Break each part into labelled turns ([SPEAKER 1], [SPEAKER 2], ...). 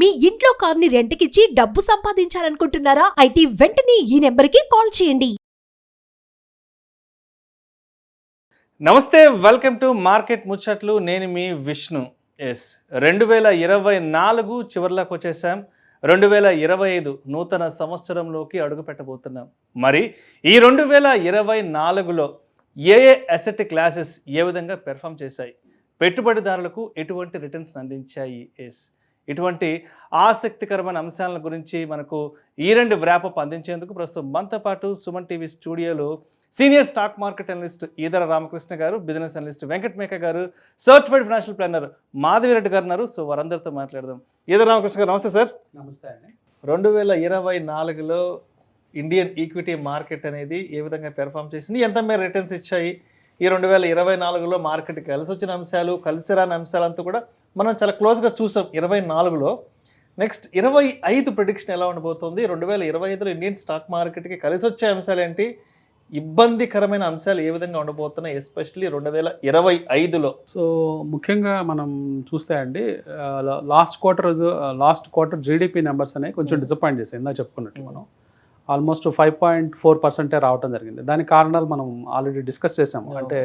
[SPEAKER 1] మీ ఇంట్లో కార్ని రెంట్కిచ్చి డబ్బు సంపాదించాలనుకుంటున్నారా? అయితే వెంటనే ఈ నెంబర్కి కాల్ చేయండి.
[SPEAKER 2] నమస్తే, వెల్కమ్ టు మార్కెట్ ముచ్చట్లు. నేను మీ విష్ణు. 2024 చివరిలోకి వచ్చేసాం. 2025 నూతన సంవత్సరంలోకి అడుగు పెట్టబోతున్నాం. మరి ఈ 2024లో ఏ అసెట్ క్లాసెస్ ఏ విధంగా పెర్ఫామ్ చేశాయి, పెట్టుబడిదారులకు ఎటువంటి రిటర్న్స్ అందించాయి, ఇటువంటి ఆసక్తికరమైన అంశాల గురించి మనకు ఈ రెండు వ్రాపప్ అందించేందుకు ప్రస్తుతం మనతో పాటు సుమన్ టీవీ స్టూడియోలో senior stock market analyst Eedara Ramakrishna గారు, బిజినెస్ అనలిస్ట్ వెంకట్ మేక గారు, సర్టిఫైడ్ ఫైనాన్షియల్ ప్లానర్ మాధవిరెడ్డి గారు ఉన్నారు. సో వారందరితో మాట్లాడదాం. ఈదర రామకృష్ణ గారు నమస్తే సార్.
[SPEAKER 3] నమస్తే అండి.
[SPEAKER 2] 2024లో ఇండియన్ ఈక్విటీ మార్కెట్ అనేది ఏ విధంగా పెర్ఫామ్ చేసింది, ఎంత మేర రిటర్న్స్ ఇచ్చాయి, ఈ 2024లో మార్కెట్కి కలిసి వచ్చిన అంశాలు, కలిసి రాని అంశాలంతా కూడా మనం చాలా క్లోజ్గా చూసాం 24లో. నెక్స్ట్ 25 ప్రిడిక్షన్ ఎలా ఉండబోతుంది, 2025లో ఇండియన్ స్టాక్ మార్కెట్కి కలిసి వచ్చే అంశాలు ఏంటి, ఇబ్బందికరమైన అంశాలు ఏ విధంగా ఉండబోతున్నాయి, ఎస్పెషల్లీ 2025లో.
[SPEAKER 3] సో ముఖ్యంగా మనం చూస్తే అండి, లాస్ట్ క్వార్టర్ జీడిపి నెంబర్స్ అనేవి కొంచెం డిసప్పాయింట్ చేసాయి. ఇందా చెప్పుకున్నట్టు మనం ఆల్మోస్ట్ 5.4% రావటం జరిగింది. దానికి కారణాలు మనం ఆల్రెడీ డిస్కస్ చేసాము. అంటే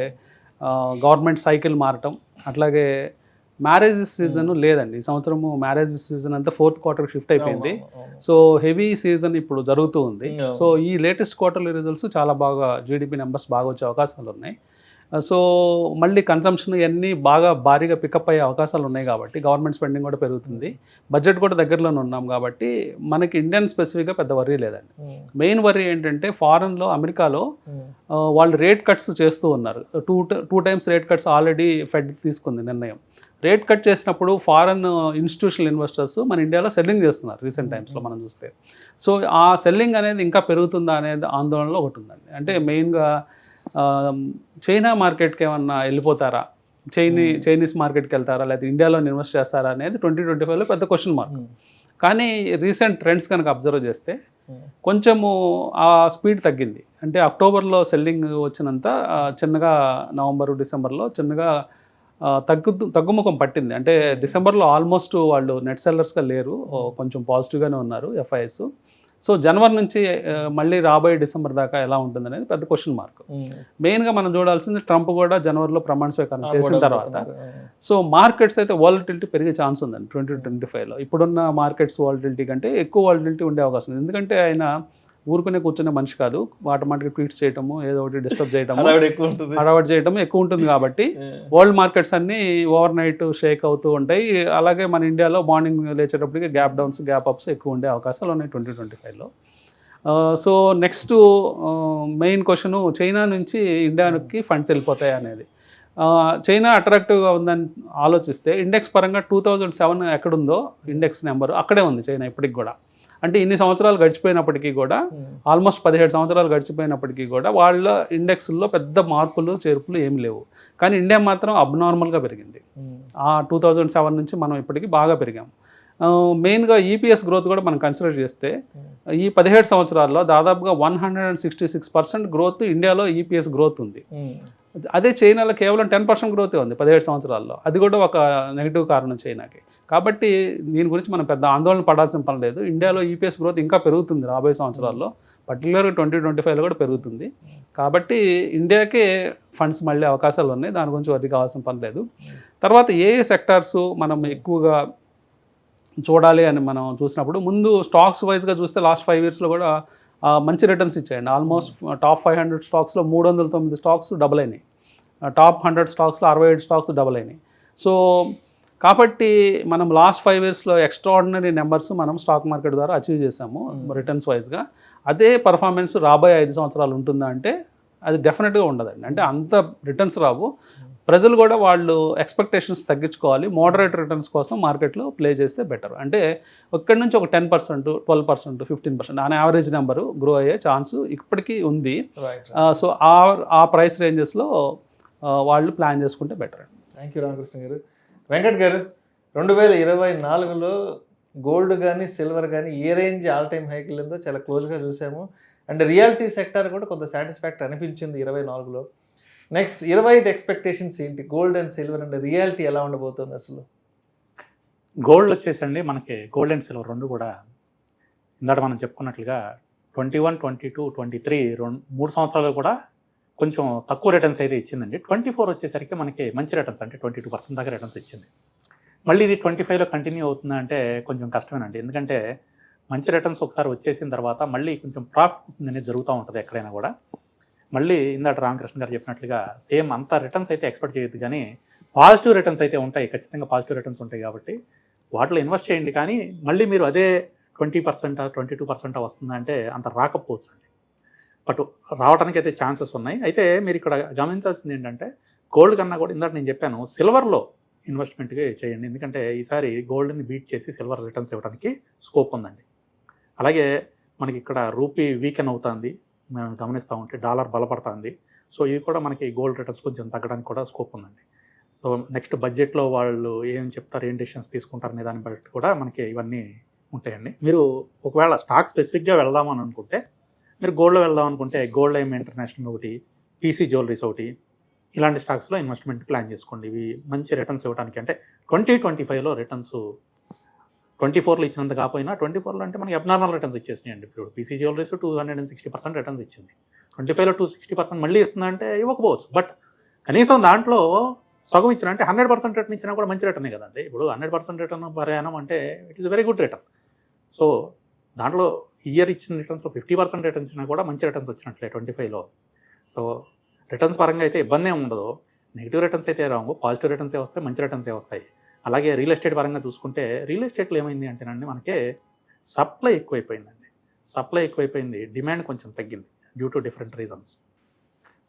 [SPEAKER 3] గవర్నమెంట్ సైకిల్ మారటం, అట్లాగే మ్యారేజ్ సీజన్ లేదండి. ఈ సంవత్సరము మ్యారేజ్ సీజన్ అంతా ఫోర్త్ క్వార్టర్కి షిఫ్ట్ అయిపోయింది. సో హెవీ సీజన్ ఇప్పుడు జరుగుతూ ఉంది. సో ఈ లేటెస్ట్ క్వార్టర్లీ రిజల్ట్స్ చాలా బాగా జీడిపి నెంబర్స్ బాగా వచ్చే అవకాశాలు ఉన్నాయి. సో మళ్ళీ కన్సంప్షన్ ఇవన్నీ బాగా భారీగా పికప్ అయ్యే అవకాశాలు ఉన్నాయి కాబట్టి గవర్నమెంట్ స్పెండింగ్ కూడా పెరుగుతుంది. బడ్జెట్ కూడా దగ్గరలోనే ఉన్నాం కాబట్టి మనకి ఇండియన్ స్పెసిఫిక్గా పెద్ద వర్రీ లేదండి. మెయిన్ వర్రీ ఏంటంటే ఫారెన్లో, అమెరికాలో వాళ్ళు రేట్ కట్స్ చేస్తూ ఉన్నారు. Two times rate cuts already fed తీసుకుంది నిర్ణయం. రేట్ కట్ చేసినప్పుడు ఫారెన్ ఇన్స్టిట్యూషనల్ ఇన్వెస్టర్స్ మన ఇండియాలో సెల్లింగ్ చేస్తున్నారు రీసెంట్ టైమ్స్లో మనం చూస్తే. సో ఆ సెల్లింగ్ అనేది ఇంకా పెరుగుతుందా అనేది ఆందోళనలో ఒకటి ఉందండి. అంటే మెయిన్గా చైనా మార్కెట్కి ఏమన్నా వెళ్ళిపోతారా, చైనీస్ మార్కెట్కి వెళ్తారా, లేకపోతే ఇండియాలో ఇన్వెస్ట్ చేస్తారా అనేది 2025లో పెద్ద క్వశ్చన్ మార్క్. కానీ రీసెంట్ ట్రెండ్స్ కనుక అబ్జర్వ్ చేస్తే కొంచెము ఆ స్పీడ్ తగ్గింది. అంటే అక్టోబర్లో సెల్లింగ్ వచ్చినంత చిన్నగా నవంబరు, డిసెంబర్లో చిన్నగా తగ్గుముఖం పట్టింది. అంటే డిసెంబర్లో ఆల్మోస్ట్ వాళ్ళు నెట్ సెల్లర్స్గా లేరు, కొంచెం పాజిటివ్గానే ఉన్నారు ఎఫ్ఐఎస్. సో జనవరి నుంచి మళ్ళీ రాబోయే డిసెంబర్ దాకా ఎలా ఉంటుంది అనేది పెద్ద క్వశ్చన్ మార్క్. మెయిన్గా మనం చూడాల్సింది ట్రంప్ కూడా జనవరిలో ప్రమాణ స్వీకారం చేసిన తర్వాత సో మార్కెట్స్ అయితే వాలటిలిటీ పెరిగే ఛాన్స్ ఉందండి 2025లో. ఇప్పుడున్న మార్కెట్స్ వాలటిలిటీ కంటే ఎక్కువ వాలటిలిటీ ఉండే అవకాశం ఉంది. ఎందుకంటే ఆయన ఊరుకునే కూర్చునే మనిషి కాదు. ఆటోమేటిక్గా ట్వీట్స్ చేయటము, ఏదో ఒకటి డిస్టర్బ్ చేయటము, హడావిడి చేయటము ఎక్కువ ఉంటుంది కాబట్టి వరల్డ్ మార్కెట్స్ అన్నీ ఓవర్ నైట్ షేక్ అవుతూ ఉంటాయి. అలాగే మన ఇండియాలో మార్నింగ్ లేచేటప్పటికి గ్యాప్ డౌన్స్, గ్యాప్ అప్స్ ఎక్కువ ఉండే అవకాశాలు ఉన్నాయి 2025లో. So next main question, China నుంచి ఇండియాకి ఫండ్స్ వెళ్ళిపోతాయి అనేది. చైనా అట్రాక్టివ్గా ఉందని ఆలోచిస్తే ఇండెక్స్ పరంగా 2007 ఎక్కడుందో ఇండెక్స్ నెంబర్ అక్కడే ఉంది చైనా ఇప్పటికి కూడా. అంటే ఇన్ని సంవత్సరాలు గడిచిపోయినప్పటికీ కూడా, ఆల్మోస్ట్ 17 సంవత్సరాలు గడిచిపోయినప్పటికీ కూడా వాళ్ళ ఇండెక్స్లో పెద్ద మార్పులు చేర్పులు ఏం లేవు. కానీ ఇండియా మాత్రం అబ్నార్మల్గా పెరిగింది. ఆ 2007 నుంచి మనం ఇప్పటికీ బాగా పెరిగాం. మెయిన్గా ఈపీఎస్ గ్రోత్ కూడా మనం కన్సిడర్ చేస్తే ఈ 17 సంవత్సరాల్లో దాదాపుగా 166% గ్రోత్ ఇండియాలో ఈపీఎస్ గ్రోత్ ఉంది. అదే చైనాలో కేవలం 10% గ్రోతే ఉంది 17 సంవత్సరాల్లో. అది కూడా ఒక నెగిటివ్ కారణం చైనాకి. కాబట్టి దీని గురించి మనం పెద్ద ఆందోళన పడాల్సిన పని లేదు. ఇండియాలో ఈపీఎస్ గ్రోత్ ఇంకా పెరుగుతుంది రాబోయే సంవత్సరాల్లో, పర్టికులర్గా 2025లో కూడా పెరుగుతుంది. కాబట్టి ఇండియాకే ఫండ్స్ మళ్ళీ అవకాశాలు ఉన్నాయి, దాని గురించి వరి కావాల్సిన పని లేదు. తర్వాత ఏ సెక్టార్స్ మనం ఎక్కువగా చూడాలి అని మనం చూసినప్పుడు, ముందు స్టాక్స్ వైజ్గా చూస్తే లాస్ట్ 5 ఇయర్స్లో కూడా మంచి రిటర్న్స్ ఇచ్చాయండి. ఆల్మోస్ట్ టాప్ 500 స్టాక్స్లో 309 స్టాక్స్ డబుల్ అయినాయి, టాప్ 100 స్టాక్స్లో 67 స్టాక్స్ డబుల్ అయినాయి. సో కాబట్టి మనం లాస్ట్ 5 ఇయర్స్లో ఎక్స్ట్రాడినరీ నెంబర్స్ మనం స్టాక్ మార్కెట్ ద్వారా అచీవ్ చేసాము రిటర్న్స్ వైజ్గా. అదే పర్ఫార్మెన్స్ రాబోయే 5 సంవత్సరాలు ఉంటుందా అంటే అది డెఫినెట్గా ఉండదండి. అంటే అంత రిటర్న్స్ రావు. ప్రజలు కూడా వాళ్ళు ఎక్స్పెక్టేషన్స్ తగ్గించుకోవాలి. మోడరేట్ రిటర్న్స్ కోసం మార్కెట్లో ప్లే చేస్తే బెటర్. అంటే ఇక్కడి నుంచి ఒక 10%, 12%, 15% ఆన్ యావరేజ్ నెంబరు గ్రో అయ్యే ఛాన్స్ ఇప్పటికీ ఉంది. సో ఆ ప్రైస్ రేంజెస్లో వాళ్ళు ప్లాన్ చేసుకుంటే బెటర్ అండి.
[SPEAKER 2] థ్యాంక్ యూ రామకృష్ణ గారు. వెంకట్ గారు, 2024లో గోల్డ్ కానీ సిల్వర్ కానీ ఏ రేంజ్ ఆల్ టైమ్ హైకి వెళ్ళిందో చాలా క్లోజ్గా చూసాము. అండ్ రియాలిటీ సెక్టర్ కూడా కొంత సాటిస్ఫాక్టరీ అనిపించింది 24లో. నెక్స్ట్ 25 ఎక్స్పెక్టేషన్స్ ఏంటి, gold and silver and reality ఎలా ఉండబోతుంది అసలు?
[SPEAKER 4] గోల్డ్ వచ్చేసండి మనకి గోల్డ్ అండ్ సిల్వర్ రెండు కూడా ఇందాక మనం చెప్పుకున్నట్లుగా 21, 22, 23 3 సంవత్సరాలు కూడా కొంచెం తక్కువ రిటర్న్స్ అయితే ఇచ్చిందండి. 24 వచ్చేసరికి మనకి మంచి రిటర్న్స్ అంటే 22% దాకా రిటర్న్స్ ఇచ్చింది. మళ్ళీ ఇది 25లో కంటిన్యూ అవుతుందా అంటే కొంచెం కష్టమేనండి. ఎందుకంటే మంచి రిటర్న్స్ ఒకసారి వచ్చేసిన తర్వాత మళ్ళీ కొంచెం ప్రాఫిట్ అనేది జరుగుతూ ఉంటుంది ఎక్కడైనా కూడా. మళ్ళీ ఇందాక రామకృష్ణ గారు చెప్పినట్లుగా సేమ్ అంత రిటర్న్స్ అయితే ఎక్స్పెక్ట్ చేయొద్దు, కానీ పాజిటివ్ రిటర్న్స్ అయితే ఉంటాయి, ఖచ్చితంగా పాజిటివ్ రిటర్న్స్ ఉంటాయి. కాబట్టి వాటిలో ఇన్వెస్ట్ చేయండి, కానీ మళ్ళీ మీరు అదే 20%, 22% వస్తుందా అంటే అంత రాకపోవచ్చు అండి. బట్ రావడానికి అయితే ఛాన్సెస్ ఉన్నాయి. అయితే మీరు ఇక్కడ గమనించాల్సింది ఏంటంటే గోల్డ్ కన్నా కూడా ఇందాక నేను చెప్పాను సిల్వర్లో ఇన్వెస్ట్మెంట్గా చేయండి, ఎందుకంటే ఈసారి గోల్డ్ని బీట్ చేసి సిల్వర్ రిటర్న్స్ ఇవ్వడానికి స్కోప్ ఉందండి. అలాగే మనకి ఇక్కడ రూపీ వీకెన్ అవుతుంది, మేము గమనిస్తూ ఉంటే డాలర్ బలపడుతుంది. సో ఇది కూడా మనకి గోల్డ్ రిటర్న్స్ కొంచెం తగ్గడానికి కూడా స్కోప్ ఉందండి. సో నెక్స్ట్ బడ్జెట్లో వాళ్ళు ఏం చెప్తారు, ఏం డెసిషన్స్ తీసుకుంటారు అనే దాన్ని బట్టి కూడా మనకి ఇవన్నీ ఉంటాయండి. మీరు ఒకవేళ స్టాక్ స్పెసిఫిక్గా వెళ్దామని అనుకుంటే మీరు గోల్డ్లో వెళ్దాం అనుకుంటే గోల్డ్ ఐఎమ్ ఇంటర్నేషనల్ ఒకటి, పీసీ జ్యువెలరీస్ ఒకటి, ఇలాంటి స్టాక్స్లో ఇన్వెస్ట్మెంట్ ప్లాన్ చేసుకోండి. ఇవి మంచి రిటర్న్స్ ఇవ్వడానికి అంటే 2025లో రిటర్న్స్ 24లో ఇచ్చినంత కాకపోయినా 24లో అంటే మనకి అబ్నార్మల్ రిటర్న్స్ ఇచ్చేసినాయండి. ఇప్పుడు పీసీ జ్యువెలరీస్ 260% రిటర్న్స్ ఇచ్చింది. 25లో 260% మళ్ళీ ఇస్తుందంటే ఇవ్వకపోవచ్చు, బట్ కనీసం దాంట్లో సగం ఇచ్చిన అంటే 100% రిటర్న్ ఇచ్చినా కూడా మంచి రిటర్నే కదండి. ఇప్పుడు 100% రిటర్న్ ప్రయాణం అంటే it is very good return. So దాంట్లో ఇయర్ ఇచ్చిన రిటర్న్స్లో 50% రిటర్న్స్ ఇచ్చినా కూడా మంచి రిటర్న్స్ వచ్చినట్లే 25లో. సో రిటర్న్స్ పరంగా అయితే ఇబ్బంది ఏమి ఉండదు. నెగిటివ్ రిటర్న్స్ అయితే రావు, పాజిటివ్ రిటర్న్సే వస్తాయి, మంచి రిటర్న్సే వస్తాయి. అలాగే రియల్ ఎస్టేట్ పరంగా చూసుకుంటే రియల్ ఎస్టేట్లో ఏమైంది అంటేనండి మనకి సప్లై ఎక్కువైపోయిందండి. సప్లై ఎక్కువైపోయింది, డిమాండ్ కొంచెం తగ్గింది due to different reasons.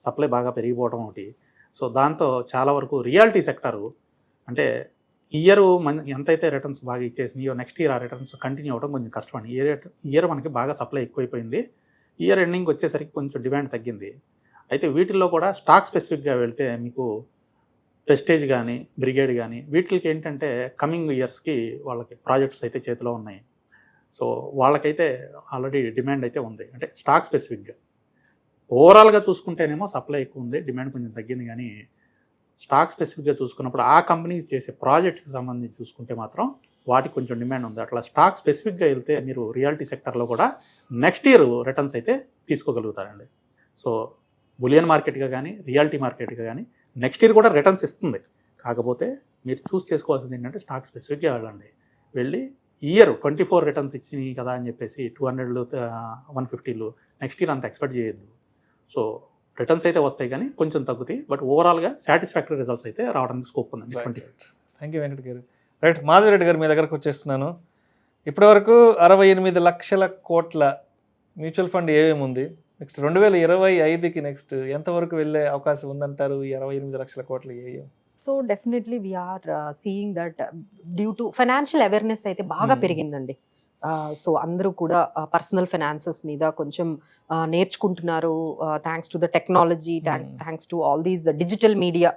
[SPEAKER 4] Supply బాగా పెరిగిపోవడం ఒకటి. సో దాంతో చాలా వరకు రియాలిటీ సెక్టారు అంటే ఇయర్ ఎంతైతే రిటర్న్స్ బాగా ఇచ్చేసినాయో నెక్స్ట్ ఇయర్ ఆ రిటర్న్స్ కంటిన్యూ అవ్వడం కొంచెం కష్టం అండి. ఇయర్ మనకి బాగా సప్లై ఎక్కువైపోయింది, ఇయర్ ఎండింగ్ వచ్చేసరికి కొంచెం డిమాండ్ తగ్గింది. అయితే వీటిల్లో కూడా స్టాక్ స్పెసిఫిక్గా వెళ్తే మీకు ప్రెస్టేజ్ కానీ బ్రిగేడ్ కానీ వీటికి ఏంటంటే కమింగ్ ఇయర్స్కి వాళ్ళకి ప్రాజెక్ట్స్ అయితే చేతిలో ఉన్నాయి. సో వాళ్ళకైతే ఆల్రెడీ డిమాండ్ అయితే ఉంది. అంటే స్టాక్ స్పెసిఫిక్గా ఓవరాల్గా చూసుకుంటేనేమో సప్లై ఎక్కువ ఉంది, డిమాండ్ కొంచెం తగ్గింది. కానీ స్టాక్ స్పెసిఫిక్గా చూసుకున్నప్పుడు ఆ కంపెనీస్ చేసే ప్రాజెక్ట్కి సంబంధించి చూసుకుంటే మాత్రం వాటికి కొంచెం డిమాండ్ ఉంది. అట్లా స్టాక్ స్పెసిఫిక్గా వెళ్తే మీరు రియాలిటీ సెక్టర్లో కూడా నెక్స్ట్ ఇయర్ రిటర్న్స్ అయితే తీసుకోగలుగుతారండి. సో బులియన్ మార్కెట్గా కానీ రియాలిటీ మార్కెట్గా కానీ నెక్స్ట్ ఇయర్ కూడా రిటర్న్స్ ఇస్తుంది. కాకపోతే మీరు చూస్ చేసుకోవాల్సింది ఏంటంటే స్టాక్ స్పెసిఫిక్గా వెళ్ళండి. వెళ్ళి ఇయర్ 24 రిటర్న్స్ ఇచ్చినాయి కదా అని చెప్పేసి 200లు 150లు నెక్స్ట్ ఇయర్ అంత ఎక్స్పెక్ట్ చేయొద్దు. సో రిటర్న్స్ అయితే వస్తాయి కానీ కొంచెం తగ్గుతాయి, బట్ ఓవరాల్గా సాటిస్ఫాక్టరీ రిజల్ట్స్ అయితే రావడానికి స్కోప్ ఉందండి.
[SPEAKER 2] థ్యాంక్ యూ వెంకట్ గారు. రైట్, మాధవిరెడ్డి గారు మీ దగ్గరకు వచ్చేస్తున్నాను. ఇప్పటివరకు 68 లక్షల కోట్ల మ్యూచువల్ ఫండ్ ఏమేమి ఉంది, నెక్స్ట్ 2025కి నెక్స్ట్ ఎంతవరకు వెళ్ళే అవకాశం ఉందంటారు ఈ 68 లక్షల కోట్లు ఏమేమి?
[SPEAKER 5] So definitely we are seeing that due to financial awareness అయితే బాగా పెరిగిందండి. సో అందరూ కూడా పర్సనల్ ఫైనాన్సెస్ మీద కొంచెం నేర్చుకుంటున్నారు. Thanks to the technology, thanks to all these digital media,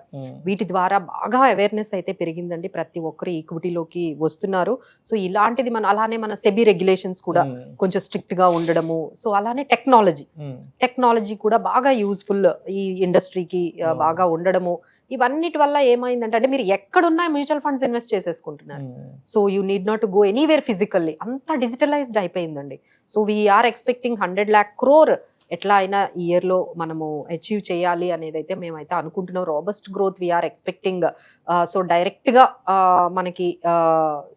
[SPEAKER 5] వీటి ద్వారా బాగా అవేర్నెస్ అయితే పెరిగిందండి. ప్రతి ఒక్కరు ఈక్విటీలోకి వస్తున్నారు. సో ఇలాంటిది అలానే మన సెబీ రెగ్యులేషన్స్ కూడా కొంచెం స్ట్రిక్ట్ గా ఉండడము. సో అలానే టెక్నాలజీ కూడా బాగా యూజ్ఫుల్ ఈ ఇండస్ట్రీకి బాగా ఉండడము. ఇవన్నిటి వల్ల ఏమైందంటే అంటే మీరు ఎక్కడున్నా మ్యూచువల్ ఫండ్స్ ఇన్వెస్ట్ చేసేసుకుంటున్నారు. So you need not go anywhere physically, అంతా డిజిటలైజ్డ్ అయిపోయిందండి. So we are expecting 100 lakh crore ఎట్లా అయినా ఇయర్లో మనము అచీవ్ చేయాలి అనేది అయితే మేమైతే అనుకుంటున్నాం. Robust growth we are expecting. So డైరెక్ట్గా మనకి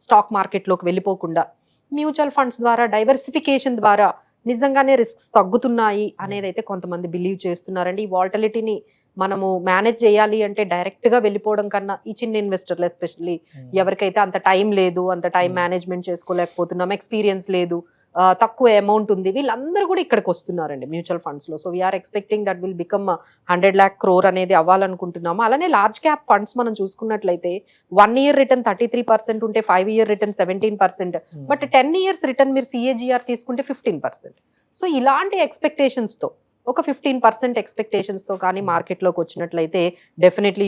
[SPEAKER 5] స్టాక్ మార్కెట్లోకి వెళ్ళిపోకుండా మ్యూచువల్ ఫండ్స్ ద్వారా డైవర్సిఫికేషన్ ద్వారా నిజంగానే రిస్క్స్ తగ్గుతున్నాయి అనేది అయితే కొంతమంది బిలీవ్ చేస్తున్నారండి. ఈ వాల్టిలిటీని మనము మేనేజ్ చేయాలి అంటే డైరెక్ట్గా వెళ్ళిపోవడం కన్నా ఈ చిన్న ఇన్వెస్టర్లు ఎస్పెషల్లీ ఎవరికైతే అంత టైం లేదు, అంత టైం మేనేజ్మెంట్ చేసుకోలేకపోతున్నాం, ఎక్స్పీరియన్స్ లేదు, తక్కువ అమౌంట్ ఉంది, వీళ్ళందరూ కూడా ఇక్కడికి వస్తున్నారండి మ్యూచువల్ ఫండ్స్లో. So we are expecting that will become 100 lakh crore అనేది అవ్వాలనుకుంటున్నాము. అలానే లార్జ్ క్యాప్ ఫండ్స్ మనం చూసుకున్నట్లయితే 1 year రిటర్న్ 33% ఉంటే 5 year return 17%, but 10 years return మీరు CAGR తీసుకుంటే 15%. సో ఇలాంటి ఎక్స్పెక్టేషన్స్తో ఒక 15% ఎక్స్పెక్టేషన్స్తో కానీ మార్కెట్లోకి వచ్చినట్లయితే definitely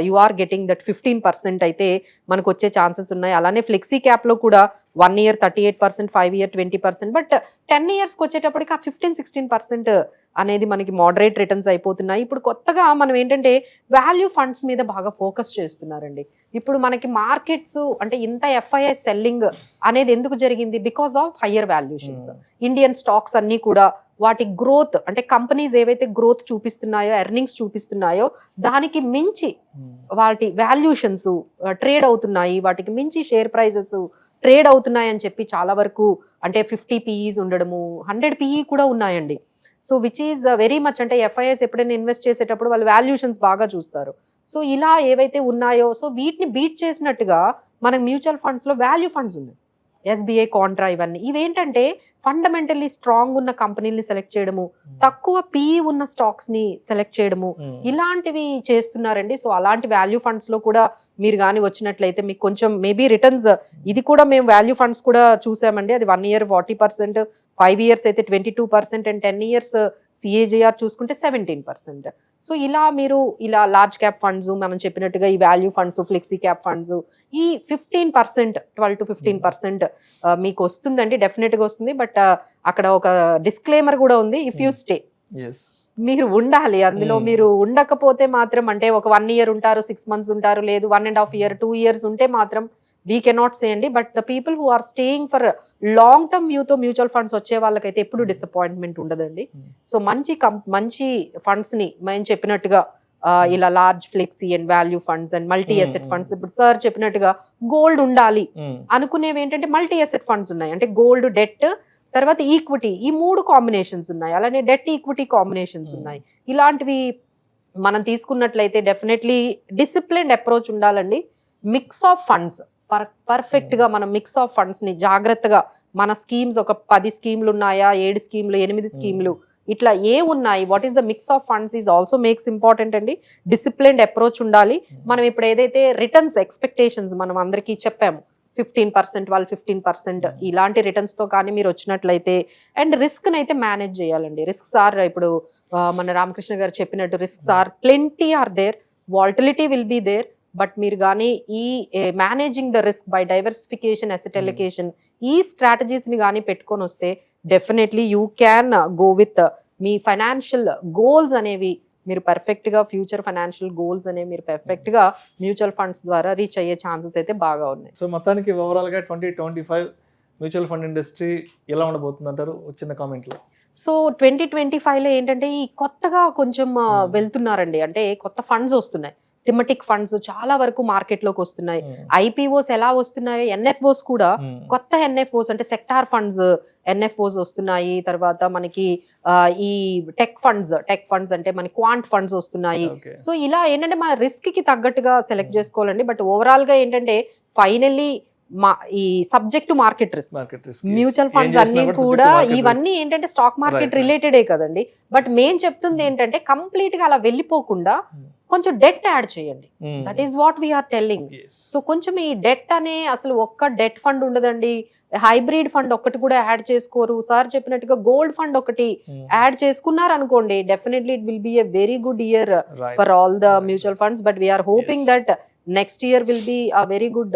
[SPEAKER 5] you are getting that 15% అయితే మనకు వచ్చే ఛాన్సెస్ ఉన్నాయి. అలానే ఫ్లెక్సీ క్యాప్లో కూడా 1 year 38%, 5 year 20%, బట్ 10 yearsకి వచ్చేటప్పటికి ఆ 15-16% అనేది మనకి మోడరేట్ రిటర్న్స్ అయిపోతున్నాయి. ఇప్పుడు కొత్తగా మనం ఏంటంటే వాల్యూ ఫండ్స్ మీద బాగా ఫోకస్ చేస్తున్నారండి. ఇప్పుడు మనకి మార్కెట్స్ అంటే ఇంత FII సెల్లింగ్ అనేది ఎందుకు జరిగింది? Because of higher valuations. Indian stocks అన్ని కూడా వాటి గ్రోత్ అంటే కంపెనీస్ ఏవైతే గ్రోత్ చూపిస్తున్నాయో, ఎర్నింగ్స్ చూపిస్తున్నాయో దానికి మించి వాటి వాల్యూషన్స్ ట్రేడ్ అవుతున్నాయి, వాటికి మించి షేర్ ప్రైజెస్ ట్రేడ్ అవుతున్నాయి అని చెప్పి చాలా వరకు అంటే 50 PEs ఉండడము, 100 PE కూడా ఉన్నాయండి. So which is very much అంటే FIIs ఎప్పుడైనా ఇన్వెస్ట్ చేసేటప్పుడు వాళ్ళు వాల్యూషన్స్ బాగా చూస్తారు. సో ఇలా ఏవైతే ఉన్నాయో సో వీటిని బీట్ చేసినట్టుగా మనకు మ్యూచువల్ ఫండ్స్లో వాల్యూ ఫండ్స్ ఉన్నాయి. SBI కాంట్రా ఇవేంటంటే ఫండమెంటల్లీ స్ట్రాంగ్ ఉన్న కంపెనీని సెలెక్ట్ చేయడము, తక్కువ PE ఉన్న స్టాక్స్ ని సెలెక్ట్ చేయడము, ఇలాంటివి చేస్తున్నారండి. సో అలాంటి వాల్యూ ఫండ్స్ లో కూడా మీరు కానీ వచ్చినట్లయితే మీకు కొంచెం మేబీ రిటర్న్స్, ఇది కూడా మేము వాల్యూ ఫండ్స్ కూడా చూసామండి. అది 1 year 40%, 5 years అయితే 22%, అండ్ 10 years CAGR చూసుకుంటే 17%. సో ఇలా మీరు ఇలా లార్జ్ క్యాప్ ఫండ్స్ మనం చెప్పినట్టుగా ఈ value funds, flexi cap funds ఈ 15%, 12 to 15% మీకు వస్తుందండి, డెఫినెట్గా వస్తుంది. బట్ అక్కడ ఒక డిస్క్లైమర్ కూడా ఉంది, ఇఫ్ యూ స్టే మీరు ఉండాలి అందులో. మీరు ఉండకపోతే మాత్రం అంటే ఒక 1 year ఉంటారు, 6 months ఉంటారు, లేదు 1.5 year 2 years ఉంటే మాత్రం వీ కెనాట్ సే అండి. But the people who are staying for long term వ్యూతో మ్యూచువల్ ఫండ్స్ వచ్చే వాళ్ళకైతే ఎప్పుడు డిసప్పాయింట్మెంట్ ఉండదండి. సో మంచి ఫండ్స్ ని మేము చెప్పినట్టుగా ఇలా large flexi and value funds and multi asset funds, ఇప్పుడు సార్ చెప్పినట్టుగా గోల్డ్ ఉండాలి అనుకునేవి ఏంటంటే మల్టీ అసెట్ ఫండ్స్ ఉన్నాయి. అంటే గోల్డ్, డెట్, తర్వాత ఈక్విటీ, ఈ 3 కాంబినేషన్స్ ఉన్నాయి. అలానే డెట్ ఈక్విటీ కాంబినేషన్స్ ఉన్నాయి. ఇలాంటివి మనం తీసుకున్నట్లయితే డెఫినెట్లీ డిసిప్లిన్డ్ అప్రోచ్ ఉండాలండి. మిక్స్ ఆఫ్ ఫండ్స్ పర్ఫెక్ట్ గా మనం మిక్స్ ఆఫ్ ఫండ్స్ ని జాగ్రత్తగా మన స్కీమ్స్ ఒక 10 స్కీమ్లు ఉన్నాయా, 7 స్కీమ్లు, 8 స్కీమ్లు ఇట్లా ఉన్నాయి, what is the mix of funds is also makes important అండి. డిసిప్లిన్డ్ అప్రోచ్ ఉండాలి. మనం ఇప్పుడు ఏదైతే రిటర్న్స్ ఎక్స్పెక్టేషన్స్ మనం అందరికీ చెప్పాము, 15%, వాళ్ళు 15%, ఇలాంటి రిటర్న్స్ తో కానీ మీరు వచ్చినట్లయితే అండ్ రిస్క్ అయితే మేనేజ్ చేయాలండి. రిస్క్స్ ఆర్ ఇప్పుడు మన రామకృష్ణ గారు చెప్పినట్టు risks are plenty are there, volatility will be there. But మీరు కానీ ఈ managing the risk by diversification, asset allocation, ఈ స్ట్రాటజీస్ ని కానీ పెట్టుకొని వస్తే definitely you can go with మీ ఫైనాన్షియల్ గోల్స్ అనేవి మీరు పర్ఫెక్ట్ గా, ఫ్యూచర్ ఫైనాన్షియల్ గోల్స్ అనేవి మీరు పర్ఫెక్ట్ గా మ్యూచువల్ ఫండ్స్ ద్వారా రీచ్ అయ్యే ఛాన్సెస్ అయితే బాగా ఉన్నాయి.
[SPEAKER 2] సో మొత్తానికి ఓవరాల్ గా 2025 మ్యూచువల్ ఫండ్ ఇండస్ట్రీ ఎలా ఉండబోతుంది అంటారు చిన్న కామెంట్లో?
[SPEAKER 5] సో 2025లో ఏంటంటే ఈ కొత్తగా కొంచెం వెళ్తున్నారండి, అంటే కొత్త ఫండ్స్ వస్తున్నాయి, థిమటిక్ ఫండ్స్ చాలా వరకు మార్కెట్లోకి వస్తున్నాయి. IPOs ఎలా వస్తున్నాయో NFOs కూడా కొత్త NFOs అంటే సెక్టార్ ఫండ్స్ NFOs వస్తున్నాయి. తర్వాత మనకి ఈ టెక్ ఫండ్స్ అంటే మన క్వాంట్ ఫండ్స్ వస్తున్నాయి. సో ఇలా ఏంటంటే మన రిస్క్ కి తగ్గట్టుగా సెలెక్ట్ చేసుకోవాలండి. బట్ ఓవరాల్ గా ఏంటంటే ఫైనల్లీ ఈ subject market risk, mutual funds అన్ని కూడా ఇవన్నీ ఏంటంటే స్టాక్ మార్కెట్ రిలేటెడే కదండి. బట్ మేం చెప్తుంది ఏంటంటే కంప్లీట్ గా అలా వెళ్ళిపోకుండా కొంచెం డెట్ యాడ్ చేయండి. That is what we are telling. So కొంచెం ఈ డెట్ అనే అసలు ఒక్క డెట్ ఫండ్ ఉండదండి, హైబ్రిడ్ ఫండ్ ఒకటి కూడా యాడ్ చేసుకోరు. సార్ చెప్పినట్టుగా గోల్డ్ ఫండ్ ఒకటి యాడ్ చేసుకున్నారు అనుకోండి, definitely it will be a very good year for all the mutual funds. But we're hoping that next year will be a very good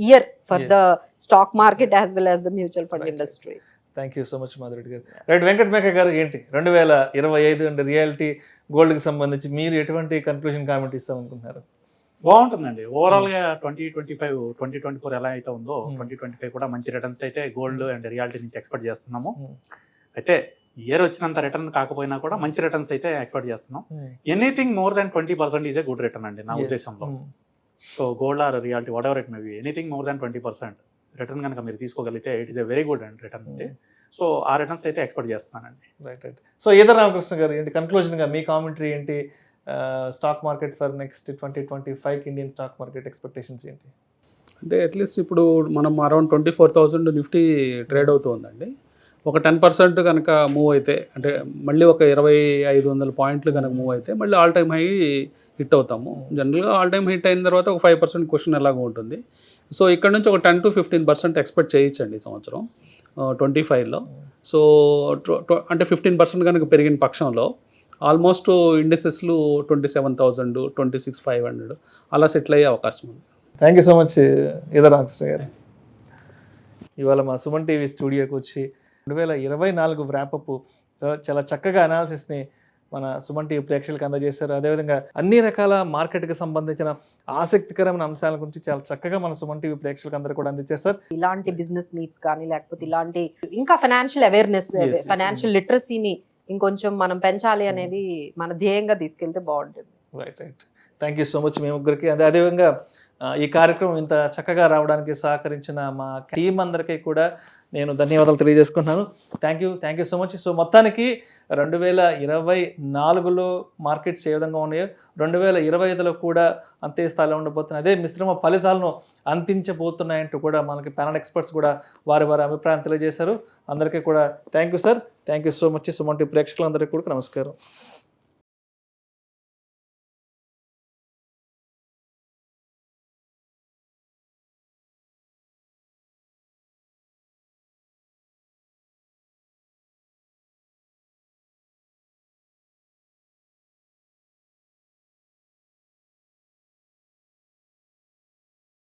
[SPEAKER 5] year for the stock market as well as the mutual fund industry.
[SPEAKER 2] Thank you so much Madhu Reddy గారు. Right, Venkat మేక గారు ఏంటి 2025 and reality గోల్డ్కి సంబంధించి మీరు ఎటువంటి conclusion comment ఇస్తామనుకుంటున్నారు?
[SPEAKER 4] బాగుంటుందండి. ఓవరాల్గా 2025, 2024 ఎలా అయితే ఉందో 2025 కూడా మంచి రిటర్న్స్ అయితే గోల్డ్ అండ్ రియాలిటీ నుంచి ఎక్స్పెక్ట్ చేస్తున్నాము. అయితే ఇయర్ వచ్చినంత రిటర్న్ కాకపోయినా కూడా మంచి రిటర్న్స్ అయితే ఎక్స్పెక్ట్ చేస్తున్నాం. Anything more than 20% is a good return అండి నా ఉద్దేశంలో. So gold or reality whatever it may be, anything more than 20% return కనుక మీరు తీసుకోగలిగితే it is a very good and return అండి. సో ఆ రిటర్న్స్ అయితే ఎక్స్పెక్ట్ చేస్తున్నానండి.
[SPEAKER 2] Right. So either Ramakrishna garu ఏంటి కన్క్లూజన్గా మీ కామెంటరీ ఏంటి? Stock market for next 2025 Indian stock market expectations ఏంటి?
[SPEAKER 3] అంటే అట్లీస్ట్ ఇప్పుడు మనం అరౌండ్ 24,000 నిఫ్టీ ట్రేడ్ అవుతుందండి. ఒక 10% కనుక మూవ్ అయితే, అంటే మళ్ళీ ఒక 2,500 పాయింట్లు కనుక మూవ్ అయితే మళ్ళీ ఆల్ టైమ్ హై హిట్ అవుతాము. జనరల్గా ఆల్ టైమ్ హిట్ అయిన తర్వాత ఒక 5% క్వశ్చన్ ఎలాగో ఉంటుంది. సో ఇక్కడ నుంచి ఒక 10 to 15% ఎక్స్పెక్ట్ చేయొచ్చండి ఈ సంవత్సరం. 25లో. సో అంటే 15% కనుక పెరిగిన పక్షంలో ఆల్మోస్ట్ ఇండెక్సెస్లు 27,000, 26,500 అలా సెటిల్ అయ్యే అవకాశం ఉంది.
[SPEAKER 2] Thank you so much either Ramakrishna గారు. ఇవాళ మా సుమన్ టీవీ స్టూడియోకి వచ్చి 2024 వ్రాపప్ చాలా చక్కగా అనాలిసిస్ని మన సుమన్ టీవీ ప్రేక్షకులకు అందజేశారు. అదేవిధంగా అన్ని రకాల మార్కెట్కి సంబంధించిన ఆసక్తికరమైన అంశాల గురించి చాలా చక్కగా మన సుమన్ టీవీ ప్రేక్షకులకు అందరూ కూడా అందించారు సార్.
[SPEAKER 5] ఇలాంటి బిజినెస్ మీట్స్ కానీ లేకపోతే ఇలాంటి ఇంకా ఫైనాన్షియల్ అవేర్నెస్,
[SPEAKER 2] yes.
[SPEAKER 5] ఫైనాన్షియల్ లిటరసీని ఇంకొంచెం మనం పెంచాలి అనేది మన ధ్యేయంగా తీసుకెళ్తే బాగుంటుంది.
[SPEAKER 2] Right. Thank you so much మీ ముగ్గురికి. అదేవిధంగా ఈ కార్యక్రమం ఇంత చక్కగా రావడానికి సహకరించిన మా టీం అందరికీ కూడా నేను ధన్యవాదాలు తెలియజేసుకుంటున్నాను. Thank you so much. So మొత్తానికి 2024లో మార్కెట్స్ ఏ విధంగా ఉన్నాయో 2025లో కూడా అంతే స్థాయిలో ఉండబోతున్నాయి. అదే మిశ్రమ ఫలితాలను అందించబోతున్నాయంటూ కూడా మనకి ప్యానల్ ఎక్స్పర్ట్స్ కూడా వారి అభిప్రాయం తెలియజేశారు. అందరికీ కూడా thank you sir. Thank you so much. Suman TV ప్రేక్షకులందరికీ కూడా నమస్కారం.